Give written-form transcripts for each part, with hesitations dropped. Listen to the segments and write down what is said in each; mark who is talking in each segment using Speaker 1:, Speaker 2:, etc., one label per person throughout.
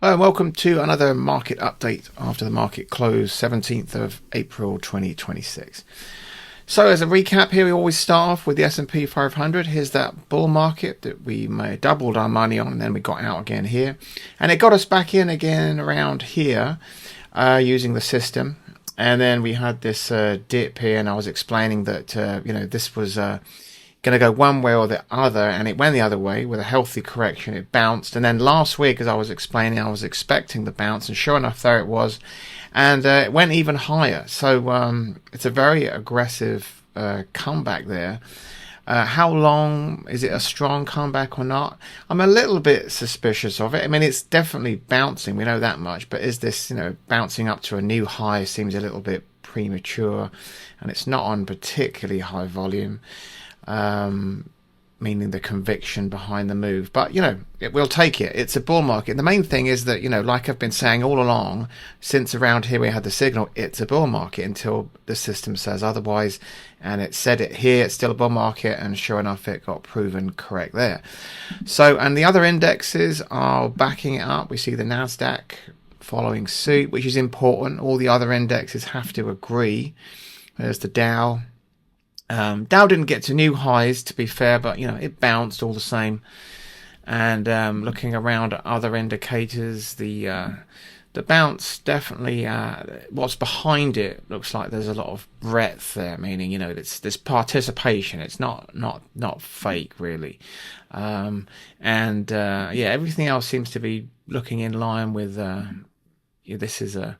Speaker 1: Hello and welcome to another market update after the market close 17th of April 2026. So as a recap here, we always start off with the S&P 500. Here's that bull market that we doubled our money on and then we got out again here. And it got us back in again around here using the system. And then we had this dip here, and I was explaining that this was going to go one way or the other, and it went the other way with a healthy correction. It bounced, and then last week, as I was explaining, I was expecting the bounce, and sure enough, there it was, and it went even higher. So it's a very aggressive comeback there. How long? Is it a strong comeback or not? I'm a little bit suspicious of it. I mean, it's definitely bouncing, we know that much, but is this, bouncing up to a new high seems a little bit premature, and it's not on particularly high volume. Meaning the conviction behind the move, but we'll take it. It's a bull market. The main thing is that, like I've been saying all along, since around here we had the signal, it's a bull market until the system says otherwise, and it said it here, it's still a bull market, and sure enough it got proven correct there. So, and the other indexes are backing it up. We see the Nasdaq following suit, which is important. All the other indexes have to agree. There's the Dow. Dow didn't get to new highs, to be fair, but it bounced all the same. And looking around at other indicators, the bounce definitely, what's behind it looks like there's a lot of breadth there, meaning it's this participation. It's not fake really, everything else seems to be looking in line with. This is a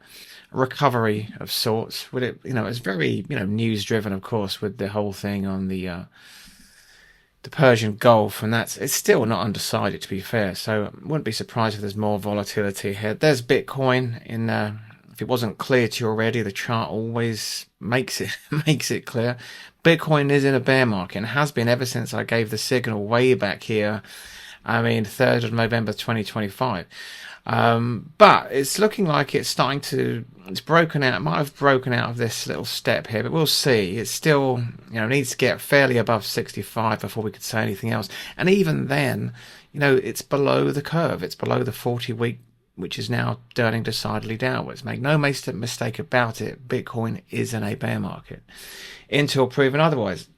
Speaker 1: recovery of sorts. With it, it's very news driven, of course, with the whole thing on the Persian Gulf, and it's still not undecided, to be fair. So I wouldn't be surprised if there's more volatility here. There's Bitcoin in. If it wasn't clear to you already, the chart always makes it clear. Bitcoin is in a bear market and has been ever since I gave the signal way back here. 3rd of November 2025. But it's looking like it's broken out. It might have broken out of this little step here, but we'll see. It's still, needs to get fairly above 65 before we could say anything else. And even then, it's below the curve. It's below the 40-week, which is now turning decidedly downwards. Make no mistake about it. Bitcoin is in a bear market until proven otherwise.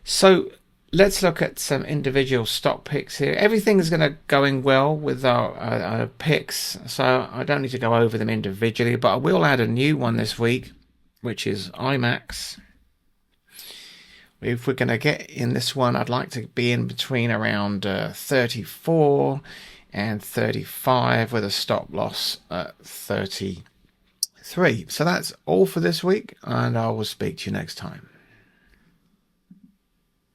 Speaker 1: So let's look at some individual stock picks here. Everything's going well with our picks, so I don't need to go over them individually, but I will add a new one this week, which is IMAX. If we're going to get in this one, I'd like to be in between around 34 and 35 with a stop loss at 33. So that's all for this week, and I will speak to you next time.